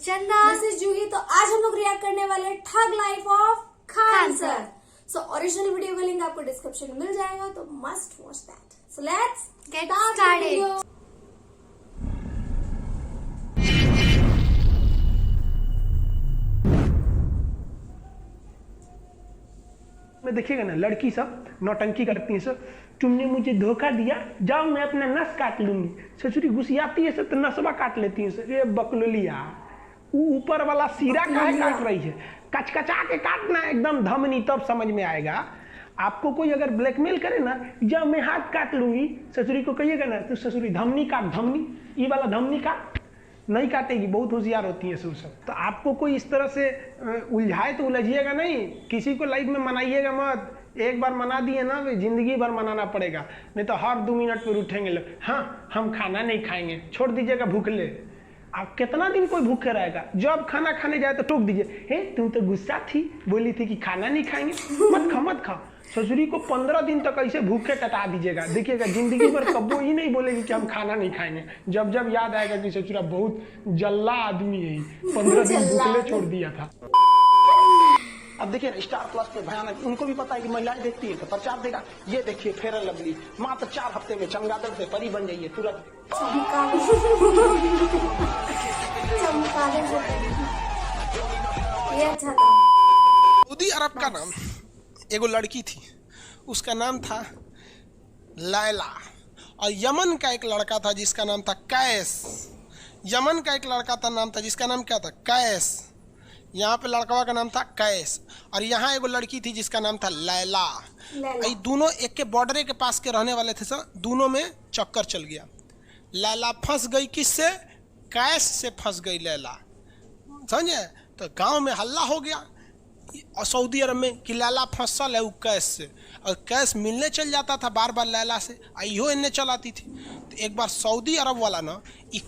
Is चंदा, this is जूही। तो आज हम लोग रिएक्ट करने वाले हैं thug life of Khan sir. So original video का लिंक आपको डिस्क्रिप्शन में मिल जाएगा, तो must watch that. So let's get started. में देखिएगा ना, लड़की सब नौटंकी करती है सर, तुमने मुझे धोखा दिया, जाओ मैं अपना नस काट लूंगी। ससुरी घुसियाती है सर तो नसवा काट लेती है सर। ये बकलोलिया ऊपर वाला सीरा काहे काट रही है, कचकचा के काटना एकदम धमनी, तब समझ में आएगा। आपको कोई अगर ब्लैकमेल करे ना, जब मैं हाथ काट लूंगी, ससुरी को कहिएगा ना तो ससुरी धमनी काट, धमनी ये वाला धमनी काट, नहीं काटेगी, बहुत होशियार होती है सब। तो आपको कोई इस तरह से उलझाए तो उलझिएगा नहीं, किसी को लाइफ में मनाइएगा मत। एक बार मना दिए ना, जिंदगी भर मनाना पड़ेगा, नहीं तो हर 2 मिनट पर उठेंगे लोग, हाँ हम खाना नहीं खाएंगे, छोड़ दीजिएगा भूखले। आप कितना दिन कोई भूखे रहेगा, जब खाना खाने जाए तो टोक दीजिए, हे तुम तो गुस्सा थी, बोली थी कि खाना नहीं खाएंगे, मत खा मत खा। ससुरी को 15 दिन तक ऐसे भूखे कटा दीजिएगा, देखिएगा जिंदगी भर कब्बो ही नहीं बोलेगी कि हम खाना नहीं खाएंगे। जब जब याद आएगा कि ससुरा बहुत जल्ला आदमी है, 15 दिन भूखले छोड़ दिया था। अब देखिए स्टार प्लस पे भयानक, उनको भी पता है कि महिलाएं देखती है तो प्रचार देगा। ये देखिए फेयर एंड लवली, मात्र 4 हफ्ते में चमगादड़ से परी बन जाइए तुरंत। सऊदी अरब का नाम एगो लड़की थी, उसका नाम था लैला, और यमन का एक लड़का था जिसका नाम था कैस। यमन का एक लड़का था, नाम था जिसका नाम क्या था, कैस। यहाँ पे लड़कवा का नाम था कैस, और यहाँ एगो लड़की थी जिसका नाम था लैला। ये दोनों एक के बॉर्डर के पास के रहने वाले थे सर, दोनों में चक्कर चल गया। लैला फंस गई किससे, कैस से फंस गई लैला, समझे। तो गांव में हल्ला हो गया और सऊदी अरब में कि लैला फंसल है वो कैस से, और कैस मिलने चल जाता था बार बार लैला से, इहो इन्हें चलाती थी। तो एक बार सऊदी अरब वाला ना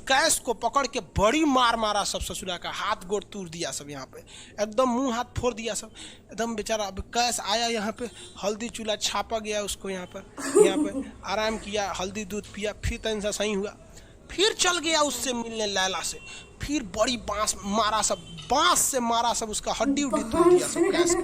कैस को पकड़ के बड़ी मार मारा सब, ससुरा का हाथ गोड़ तोड़ दिया सब, यहाँ पे एकदम मुंह हाथ फोड़ दिया सब, एकदम बेचारा। अब कैस आया यहाँ पे, हल्दी चूल्हा छापा गया उसको, यहाँ पे आराम किया, हल्दी दूध पिया, फिर तन सा सही हुआ, फिर चल गया उससे मिलने लैला से, फिर बड़ी बांस मारा सब, बांस से मारा सब, उसका हड्डी उड्डी तोड़ दिया सब कैस का।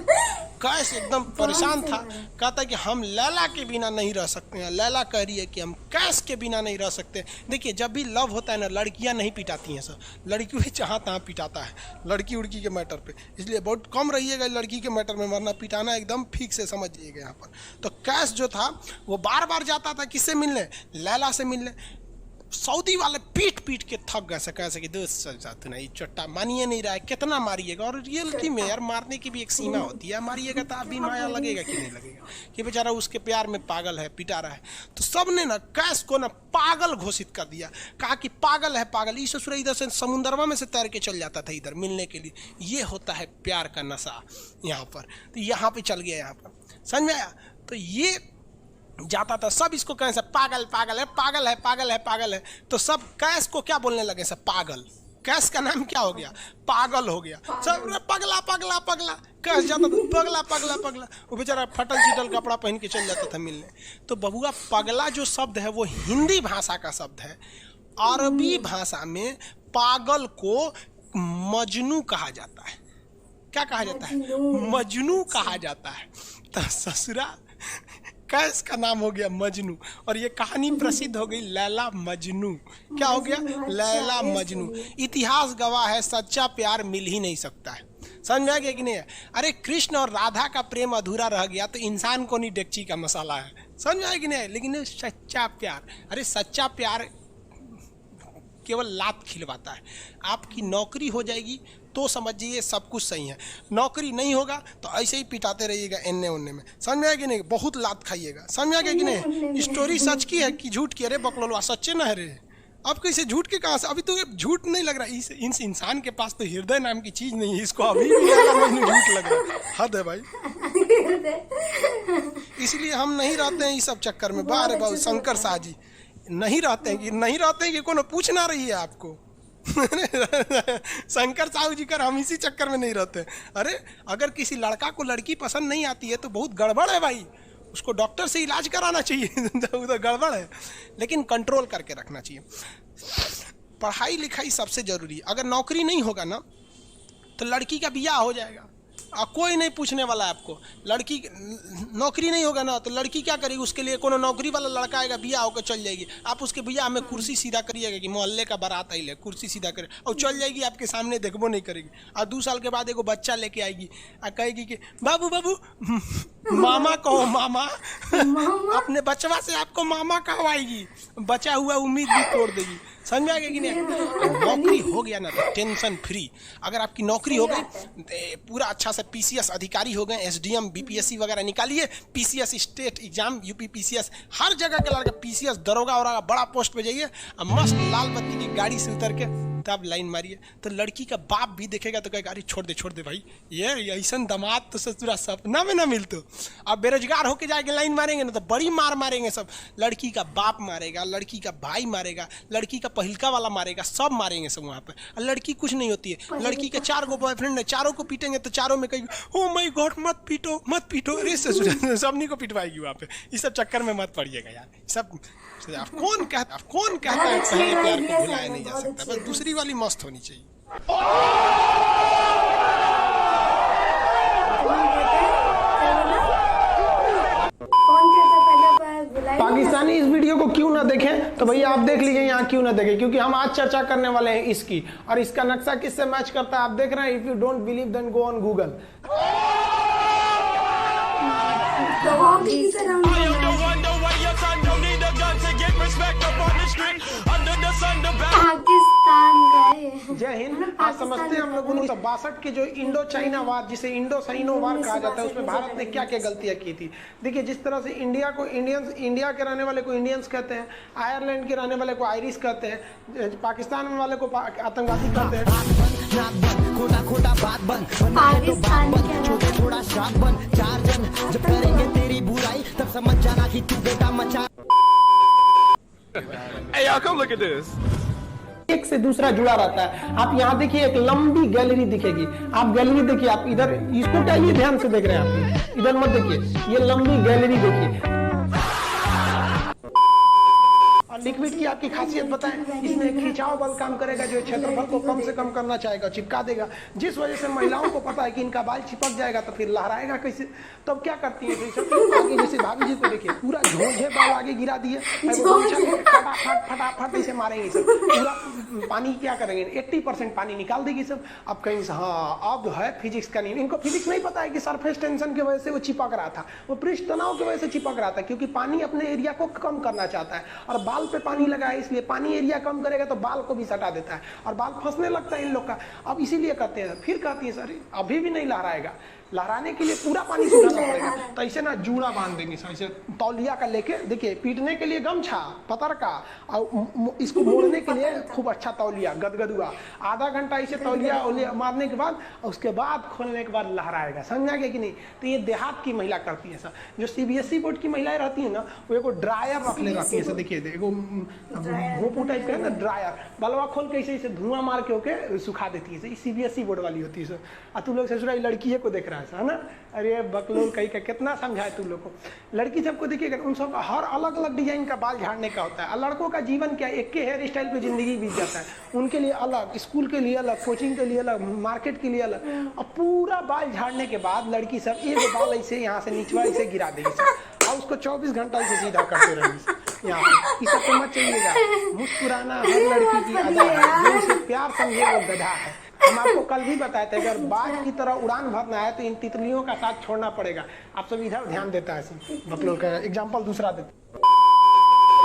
कैस एकदम परेशान था, कहता कि हम लैला के बिना नहीं रह सकते हैं। लैला कह रही है कि हम कैस के बिना नहीं रह सकते। देखिए जब भी लव होता है ना, लड़कियां नहीं पिटाती हैं सर, लड़की भी जहाँ तहाँ पिटाता है लड़की उड़की के मैटर पे, इसलिए बहुत कम रहिएगा लड़की के मैटर में, मरना पिटाना एकदम ठीक से समझ जाइएगा यहाँ पर। तो कैस जो था वो बार बार जाता था किससे मिलने, लैला से मिलने। सऊदी वाले पीट पीट के थक गए, कैसे कि दोस्त नहीं चट्टा मानिए नहीं रहा है, कितना मारिएगा। और रियलिटी में यार मारने की भी एक सीमा होती है, मारिएगा तो अभी माया लगेगा कि नहीं लगेगा, कि बेचारा उसके प्यार में पागल है, पिटा रहा है। तो सब ने ना कैस को ना पागल घोषित कर दिया, कहा कि पागल है पागल। इस ससुर इधर से समुद्रमा में से तैर के चल जाता था इधर मिलने के लिए। ये होता है प्यार का नशा यहाँ पर। तो यहाँ पे चल गया, यहाँ पर समझ में आया। तो ये जाता था, सब इसको कहें सब पागल पागल है, पागल है, पागल है, पागल है। तो सब कैस को क्या बोलने लगे सब, पागल। कैस का नाम क्या हो गया, पागल हो गया सब, पगला पगला पगला। कैस जाता था पगला पगला पगला, वो बेचारा फटल चिटल कपड़ा पहन के चल जाता था मिलने। तो बबुआ पगला जो शब्द है वो हिंदी भाषा का शब्द है। अरबी भाषा में पागल को मजनू कहा जाता है। क्या कहा जाता है, मजनू कहा जाता है। तो ससुरा कैस का नाम हो गया मजनू, और ये कहानी प्रसिद्ध हो गई लैला मजनू। क्या हो गया, लैला मजनू। इतिहास गवाह है, सच्चा प्यार मिल ही नहीं सकता है। समझ में आ गया कि नहीं है। अरे कृष्ण और राधा का प्रेम अधूरा रह गया तो इंसान को नहीं डेगची का मसाला है, समझ में आया कि नहीं। लेकिन सच्चा प्यार, अरे सच्चा प्यार केवल लात खिलवाता है। आपकी नौकरी हो जाएगी तो समझिए सब कुछ सही है, नौकरी नहीं होगा तो ऐसे ही पिटाते रहिएगा एन्ने ओन्ने में, समझ में आ गया नहीं, बहुत लात खाइएगा। समझ में आ गया कि नहीं। स्टोरी सच की है कि झूठ की, अरे बकलोलवा सच्चे ना है रे। अब कैसे झूठ के कहाँ से, अभी तो झूठ नहीं लग रहा। इस इंसान के पास तो हृदय नाम की चीज नहीं है, इसको अभी भी झूठ लग रहा है। हद है भाई। इसलिए हम नहीं रहते हैं इस सब चक्कर में। बारे बाबू शंकर शाह जी नहीं रहते हैं कि कोनो पूछ ना रही है आपको। शंकर साहू जी कर हम इसी चक्कर में नहीं रहते। अरे अगर किसी लड़का को लड़की पसंद नहीं आती है तो बहुत गड़बड़ है भाई, उसको डॉक्टर से इलाज कराना चाहिए। उधर गड़बड़ है, लेकिन कंट्रोल करके रखना चाहिए। पढ़ाई लिखाई सबसे जरूरी है। अगर नौकरी नहीं होगा ना तो लड़की का बियाह हो जाएगा और कोई नहीं पूछने वाला है आपको। लड़की नौकरी नहीं होगा ना तो लड़की क्या करेगी, उसके लिए कोनो नौकरी वाला लड़का आएगा, बियाह होकर चल जाएगी। आप उसके बियाह में कुर्सी सीधा करिएगा कि मोहल्ले का बारात आई ले, कुर्सी सीधा करे और चल जाएगी, आपके सामने देखबो नहीं करेगी। और 2 साल के बाद एगो बच्चा लेके आएगी और कहेगी कि बाबू बाबू मामा कहो मामा। अपने बचवा से आपको मामा कहवाएगी, बचा हुआ उम्मीद भी तोड़ देगी। समझ में आ गया कि नहीं? नौकरी हो गया ना तो टेंशन फ्री। अगर आपकी नौकरी हो गई तो पूरा अच्छा से पीसीएस अधिकारी हो गए, एसडीएम बीपीएससी वगैरह निकालिए, PCS state exam UP PCS हर जगह के लड़का पीसीएस दरोगा और बड़ा पोस्ट पे जाइए और मस्त लाल बत्ती की गाड़ी से उतर के तब लाइन मारिए। तो लड़की का बाप भी देखेगा तो कहेगा अरे छोड़ दे भाई, ये ऐसा दामाद तो ससुरा सपना में ना मिलतो। अब बेरोजगार होके जाके लाइन मारेंगे ना तो बड़ी मार मारेंगे सब। लड़की का बाप मारेगा, लड़की का भाई मारेगा, लड़की का पहिलका वाला मारेगा, सब मारेंगे सब वहाँ पे। और लड़की कुछ नहीं होती है। लड़की के 4 गो बॉयफ्रेंड है, चारों को पीटेंगे तो चारों में कहेगी ओ माय गॉड मत पीटो। अरे ससुरा सबनी को पिटवाएगी वहाँ पे। इस सब चक्कर में मत पड़िएगा यार। सब कौन कहता है पहले प्यार को भुलाया नहीं जा सकता, बस दूसरी वाली मस्त होनी चाहिए। पाकिस्तानी इस वीडियो को क्यों ना देखें तो भैया आप देख लीजिए यहाँ क्यों ना देखें, क्योंकि हम आज चर्चा करने वाले हैं इसकी। और इसका नक्शा किससे मैच करता है आप देख रहे हैं। If you don't believe then go on Google. Pakistan गए। जय हिंद। आप समझते हैं हम लोग 1962 के जो इंडो चाइना वार, जिसे इंडो साइनो वार कहा जाता है, उसमें भारत ने क्या क्या गलतियां की थी। देखिए जिस तरह से इंडिया को इंडियंस, इंडिया के रहने वाले को इंडियंस कहते हैं, आयरलैंड के रहने वाले को आयरिश कहते हैं, पाकिस्तान में वाले को आतंकवादी कहते हैं। पाकिस्तान थोड़ा शाक बन 4 जन जब करेंगे तेरी बुराई तब समझ जाना कि तू बेटा मचा। Hey y'all, come look at this. एक से दूसरा जुड़ा रहता है। आप यहाँ देखिए एक लंबी गैलरी दिखेगी। आप गैलरी देखिए, आप इधर इसको क्या ये ध्यान से देख रहे हैं आप, इधर मत देखिए, ये लंबी गैलरी देखिए। और लिक्विड की आपकी खासियत बताएं, इसमें एक खिंचाव बल काम करेगा जो क्षेत्रफल को कम से कम करना चाहेगा, चिपका देगा। जिस वजह से महिलाओं को पता है कि इनका बाल चिपक जाएगा तो फिर लहराएगा कैसे, तब क्या करती है आगे, जैसे भाभी जी को देखिए पूरा झोंझे बाल आगे गिरा दिए, फटाफट ऐसे मारेंगे सब। पूरा पानी क्या करेंगे, 80% पानी निकाल देगी सब। अब कहीं से हाँ अब है फिजिक्स का नियम। इनको फिजिक्स नहीं पता है कि सरफेस टेंशन की वजह से वो चिपक रहा था, वो पृष्ठ तनाव की वजह से चिपक रहा था, क्योंकि पानी अपने एरिया को कम करना चाहता है और बाल पे पानी लगा है, इसलिए पानी एरिया कम करेगा तो बाल को भी सटा देता है और बाल फंसने लगता है इन लोग का। अब इसीलिए कहते हैं, फिर कहती है सर अभी भी नहीं लहराएगा, लहराने के लिए पूरा पानी सुखाना पड़ेगा। तो ऐसे ना जूड़ा बांध देंगे ऐसे तौलिया का लेके, देखिए पीटने के लिए गमछा पतर का और इसको मोड़ने के लिए खूब अच्छा तौलिया गदगदुआ। आधा घंटा ऐसे तौलिया मारने के बाद उसके बाद खोलने के बाद लहराएगा। समझा गया कि नहीं? तो ये देहात की महिला करती है सर। जो सीबीएसई बोर्ड की महिलाएं रहती है ना, वो एगो ड्रायर रख ले रहती है सर। देखिए एगो भोपू टाइप का है ना ड्रायर, बलवा खोल के ऐसे धुआं मार के होके सुखा देती है। सीबीएसई बोर्ड वाली होती है सर। और तू लोग ससुरा लड़की को देख रहा है ना, अरे बकलोल कहीं का कितना समझाए तुम लोग को। लड़की सबको देखिएगा उन सब हर अलग अलग डिजाइन का बाल झाड़ने का होता है। लड़कों का जीवन क्या एक के हेयर स्टाइल पे जिंदगी बीत जाता है। उनके लिए अलग, स्कूल के लिए अलग, कोचिंग के लिए अलग, मार्केट के लिए अलग। और पूरा बाल झाड़ने के बाद लड़की सब एक बाल ऐसे यहाँ से निचवा ऐसे गिरा देगी सब और उसको 24 घंटा से सीधा करते रहेंगे। यहाँ पे इस सब मत चाहिएगा। मुस्कुराना हर लड़की की अदा है, जो उसे प्यार समझे वो गधा है। हम आपको कल भी बताए थे, अगर बाज की तरह उड़ान भरना है तो इन तितलियों का साथ छोड़ना पड़ेगा। आप सब इधर ध्यान देता है सब बकलोल का एग्जाम्पल दूसरा देते।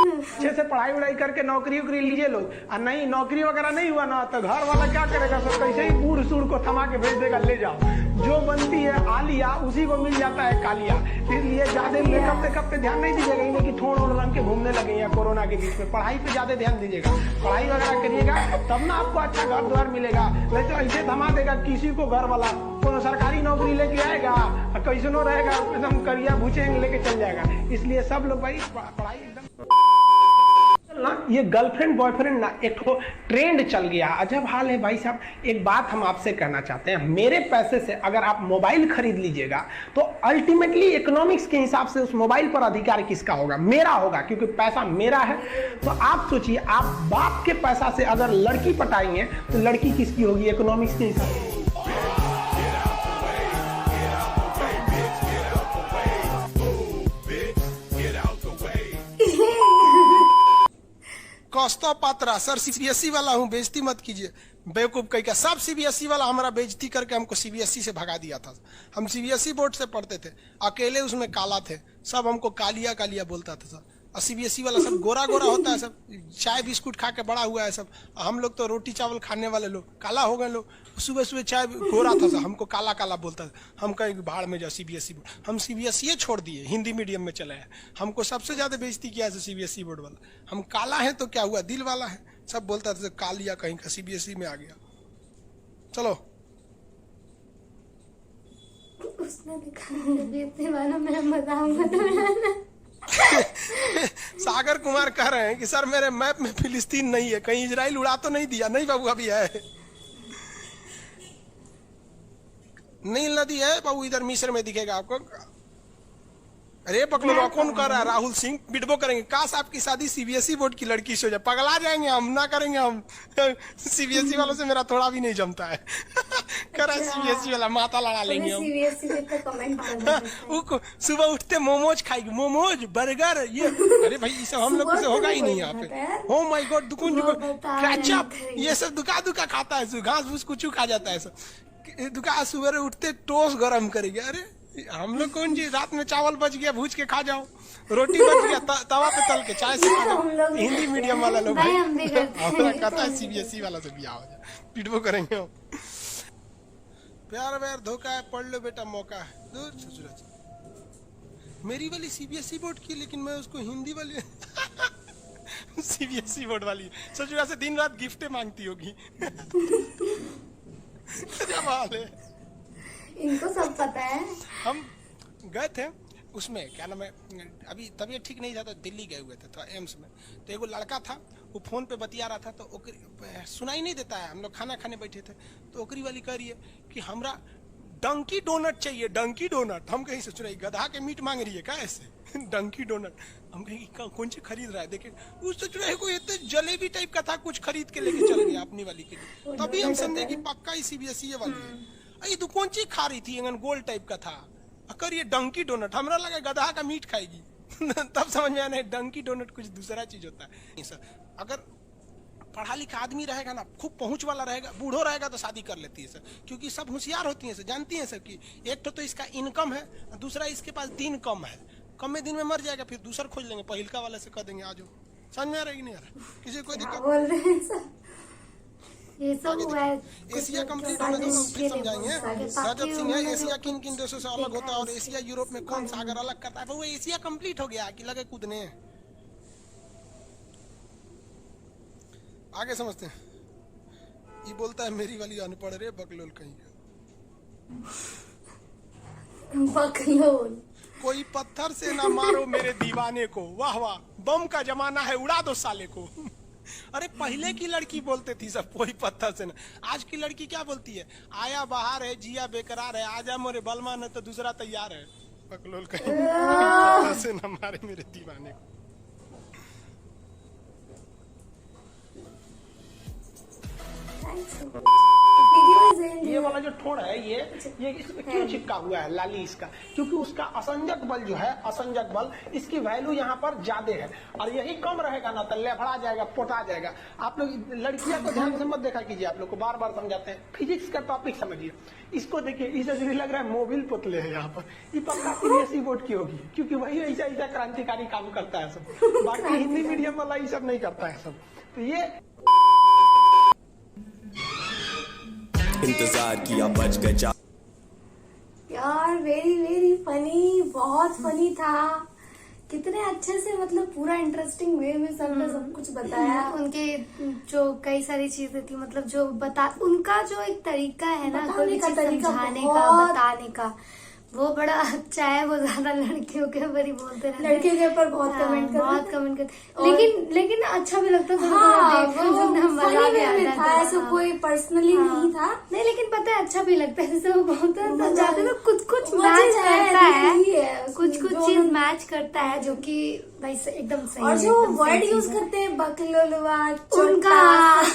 अच्छे से पढ़ाई वढ़ाई करके नौकरी वोकरी लीजिए लोग, और नहीं नौकरी वगैरह नहीं हुआ ना तो घर वाला क्या करेगा सब, कैसे ही बूढ़ सूढ़ को थमा के भेज देगा, ले जाओ। जो बनती है आलिया उसी को मिल जाता है कालिया। इसलिए ज्यादा मेकअप पे ध्यान नहीं दीजिएगा, इन्हें कि थोड़ ओढ़ रंग के घूमने लगे या कोरोना के बीच में। पढ़ाई पे ज्यादा ध्यान दीजिएगा, पढ़ाई वगैरह करिएगा तब ना आपको अच्छा घर द्वार मिलेगा। नहीं तो ऐसे थमा देगा किसी को घर वाला, कोनो सरकारी नौकरी लेके आएगा कैसे नो रहेगा, एकदम करिया भूचेंगे लेके चल जाएगा। इसलिए सब लोग भाई पढ़ाई एकदम ना ये गर्लफ्रेंड बॉयफ्रेंड ना एक तो ट्रेंड चल गया, अजब हाल है भाई साहब। एक बात हम आपसे कहना चाहते हैं, मेरे पैसे से अगर आप मोबाइल खरीद लीजिएगा तो अल्टीमेटली इकोनॉमिक्स के हिसाब से उस मोबाइल पर अधिकार किसका होगा? मेरा होगा, क्योंकि पैसा मेरा है। तो आप सोचिए, आप बाप के पैसा से अगर लड़की पटाएंगे तो लड़की किसकी होगी इकोनॉमिक्स के हिसाब से? कौस्तव पात्रा, सर सीबीएसई वाला हूँ, बेइज्जती मत कीजिए। बेवकूफ कहीं का, सब सीबीएसई वाला हमारा बेइज्जती करके हमको सीबीएसई से भगा दिया था। हम सीबीएसई बोर्ड से पढ़ते थे, अकेले उसमें काला थे, सब हमको कालिया कालिया बोलता था सर। और सीबीएसई वाला सब गोरा गोरा होता है, सब चाय बिस्कुट खा के बड़ा हुआ है सब। हम लोग तो रोटी चावल खाने वाले लोग, काला हो गए लोग। सुबह सुबह चाय गोरा था सर, हमको काला काला बोलता था। हम कहीं भाड़ में जाओ सीबीएसई बोर्ड, हम सीबीएसई छोड़ दिए, हिंदी मीडियम में चले हैं। हमको सबसे ज्यादा बेइज्जती किया है सीबीएसई बोर्ड वाला। हम काला है तो क्या हुआ, दिल वाला है, सब बोलता था कालिया कहीं का, सीबीएसई में आ गया। चलो उसने दिखा वाला मैं बताऊंगा। सागर कुमार कह रहे हैं कि सर मेरे मैप में फिलिस्तीन नहीं है, कहीं इजराइल उड़ा तो नहीं दिया? नहीं बाबू, अभी है। नील नदी है बाबू, इधर मिस्र में दिखेगा आपको। अरे पकड़ो, कौन कर रहा है? राहुल सिंह बिडबो करेंगे। काश आपकी शादी सीबीएसई बोर्ड की लड़की से हो जाए, पगला जाएंगे हम, ना करेंगे हम। सीबीएसई वालों से मेरा थोड़ा भी नहीं जमता है। कर सीबीएसई वाला माता लड़ा लेंगे हम। सीबीएसई पे तो कमेंट करना। सुबह उठते मोमोज खाएगी, मोमोज बर्गर ये। अरे भाई ये सब हम लोग से होगा ही नहीं यहाँ पे। हो माय गॉड, दुकुन कैचअप ये सब दुका दुका खाता है, घास फूस कुछ खा जाता है सब। दुका सुबह उठते टोस्ट गरम करेंगे। अरे हम लोग कौन जी, रात में चावल बच गया भूज के खा जाओ, रोटी बच गया तवा पे तल के चाय से खा जाओ। हिंदी मीडियम वाला लोग भाई हमारा कहता है सीबीएसई वाला से बिया हो जाए, पिटबो करेंगे हम। प्यार व्यार धोखा है, पढ़ लो बेटा मौका है। दूर ससुरा मेरी वाली सीबीएसई बोर्ड की, लेकिन मैं उसको हिंदी वाली सीबीएसई बोर्ड वाली ससुरा से दिन रात गिफ्टें मांगती होगी। क्या बात है, इनको सब पता है। हम गए थे उसमें, क्या नाम है, अभी तबीयत ठीक नहीं था तो दिल्ली गए हुए थे, तो एम्स में। तो एगो लड़का था, वो फोन पे बतिया रहा था, तो सुनाई नहीं देता है। हम लोग खाना खाने बैठे थे, तो ओकरी वाली कह रही है कि हमरा डंकी डोनट चाहिए, डंकी डोनट। हम कहीं से सुनाई, गधा के मीट मांग रही है क्या ऐसे? डंकी डोनट। हम कहीं कौन सी खरीद रहा है, देखे उस चुराई को इतने जलेबी टाइप का था, कुछ खरीद के लेके चल गया अपनी वाली के लिए। तभी हम समझे कि पक्का ही सीबीएसई वाली है। ये तो कौन चीज खा रही थी, गोल टाइप का था, अकर ये डंकी डोनट। हमरा लगा गधा का मीट खाएगी। तब समझ में आया डंकी डोनट कुछ दूसरा चीज होता है सर। अगर पढ़ा लिखा आदमी रहेगा ना, खूब पहुंच वाला रहेगा, बूढ़ो रहेगा तो शादी कर लेती है सर, क्योंकि सब होशियार होती हैं सर, जानती हैं सर कि एक तो इसका इनकम है, दूसरा इसके पास दिन कम है, कम में दिन में मर जाएगा, फिर दूसरा खोज लेंगे, पहिलका वाले से कह देंगे आ जाओ। समझ में आ रहा है कि नहीं आ रहा? किसी कोई दिक्कत बोल रहे हैं सर, ये सब हुआ है। एशिया कंप्लीट होने दो, फिर समझाएंगे। रजत सिंह है, एशिया किन किन देशों से अलग होता है और एशिया यूरोप में कौन सागर अलग करता है? वो एशिया कंप्लीट हो गया कि लगे कूदने। आगे समझते हैं। ये बोलता है मेरी वाली अनपढ़ रे बकलोल कहीं। बकलोल। कोई पत्थर से ना मारो मेरे दीवाने को, वाह वाह, बम का जमाना है, उड़ा दो साले को। अरे पहले की लड़की बोलते थी सब कोई पत्थर से ना, आज की लड़की क्या बोलती है? आया बाहर है, जिया बेकरार है, आजा मोरे बलमा न तो दूसरा तैयार है। बकलोल कहीं, पत्थर से ना मारे मेरे दीवाने को। ये वाला जो ठोड़ है ये इसमें क्यों चिपका हुआ है लाली इसका? क्योंकि उसका असंजक बल जो है, असंजक बल, इसकी वैल्यू यहाँ पर ज्यादा है, और यही कम रहेगा ना तो लेफड़ा जाएगा, पोटा जाएगा। आप लोग लड़कियां को ध्यान से मत देखा कीजिए, आप लोग को बार बार समझाते हैं। फिजिक्स का टॉपिक समझिए, इसको देखिए, इसे लग रहा है मोबिल पुतले है यहाँ पर। ये पक्का सीबीएसई बोर्ड की होगी, क्योंकि वही ऐसा ऐसा क्रांतिकारी काम करता है सब, बाकी हिंदी मीडियम वाला ये सब नहीं करता है सब। तो ये इंतजार किया, बच गए यार, वेरी वेरी फनी, बहुत फनी था। कितने अच्छे से, मतलब पूरा इंटरेस्टिंग वे में सर ने सब कुछ बताया। उनके जो कई सारी चीजें थी, मतलब जो उनका जो एक तरीका है ना, कोई भी चीज समझाने का, बताने का, वो बड़ा अच्छा है, वो ज्यादा लड़कियों के ऊपर ही बोलते रहते हैं। लड़कियों के ऊपर बहुत हाँ, कमेंट करते बहुत कमेंट करते, लेकिन अच्छा भी लगता है। हाँ, देखने वो सुनने में funny मजा भी way में आता था, है। ऐसा हाँ। कोई पर्सनली नहीं था। नहीं, लेकिन पता है अच्छा भी लगता है, जैसे वो बोलते हैं मजा जाते तो कुछ मजे मैच है, करता है, यही है उसमें, कुछ जो चीज उन्होंने- मैच करता है, जो कि भाई एकदम सही और है, जो एकदम सही वर्ड चीज यूज है। करते हैं बकलोलवा, उनका-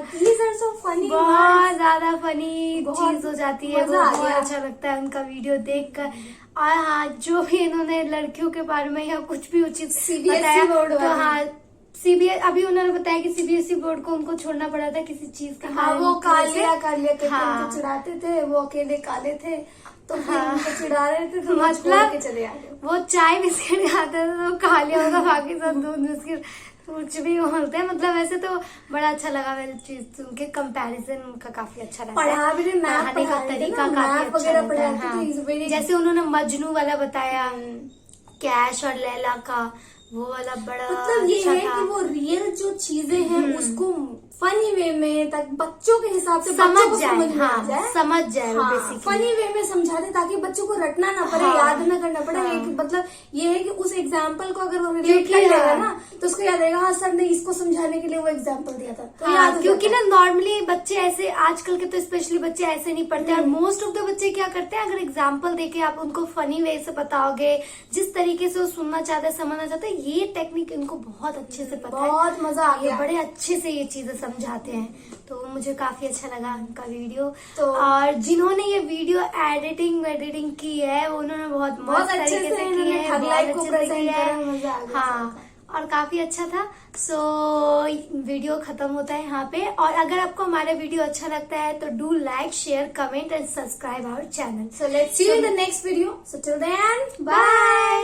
these are so funny बहुत ज्यादा फनी बहुत चीज हो जाती है, वो मजा आ बहुत गया। अच्छा लगता है उनका वीडियो देखकर। और हाँ, जो भी इन्होंने लड़कियों के बारे में या कुछ भी उचित CBSE बताया, बोर्ड तो वाले। हाँ सीबीएस, अभी उन्होंने बताया कि सीबीएसई बोर्ड को उनको छोड़ना पड़ा था किसी चीज के हाँ, कारण वो की वजह से। कालिया करके हाँ। उनको चिढ़ाते थे, वो अकेले काले थे तो फिर हाँ। उनको चिढ़ा रहे थे, तो वो मतलब छोड़ के चले आए। वो चाय बिस्किट खाते थे तो खा लिया होगा, बाकी सब दूध बिस्किट कुछ भी बोलते हैं। मतलब वैसे तो बड़ा अच्छा लगा मेरी चीज सुन के, कंपैरिजन उनका काफी अच्छा लगा। पढ़ा भी रहे, मैथ पढ़ाने का पढ़ा रहे थे तरीका ना, काफी मैथ अच्छा वगैरह लगता है। पढ़ाते थे, is very- जैसे उन्होंने मजनू वाला बताया, कैश और लैला का, वो वाला बड़ा मतलब ये अच्छा है था। कि वो रियल जो चीजें हैं उसको फनी वे में, तक बच्चों के हिसाब से समझ बच्चों को जाए, समझ में आ हाँ, जाए, समझ जाए वो basically। फनी वे में समझाते ताकि बच्चों को रटना ना पड़े, हाँ, याद ना करना पड़े। हाँ। एक मतलब ये है कि उस एग्जाम्पल को अगर वो रिलेट क्योंकि कर लेगा हाँ। ना तो उसको याद रहेगा, हाँ सर ने इसको समझाने के लिए वो एग्जाम्पल दिया था, तो हाँ, याद हो क्योंकि जाता ना है। नॉर्मली बच्चे ऐसे, आजकल के तो स्पेशली बच्चे ऐसे नहीं पढ़ते, और मोस्ट ऑफ द बच्चे क्या करते हैं, अगर एग्जाम्पल देके आप उनको फनी वे से बताओगे, जिस तरीके से वो सुनना चाहते हैं, समझना चाहते हैं, ये टेक्निक इनको बहुत अच्छे से पता है। बहुत मजा आ ये गया। बड़े अच्छे से ये चीजें समझाते हैं, तो मुझे काफी अच्छा लगा उनका वीडियो। तो- और जिन्होंने ये वीडियो एडिटिंग की है, वो उन्होंने बहुत बहुत मस्त अच्छे तरीके से से की इन्होंने है, ठग बहुत लाइफ को अच्छे से present की है। करा, मजा आ गया। हाँ, और काफी अच्छा था। सो वीडियो खत्म होता है यहाँ पे, और अगर आपको हमारा वीडियो अच्छा लगता है तो do like, share, comment and subscribe our channel. So let's see you in the next video. So till then, bye.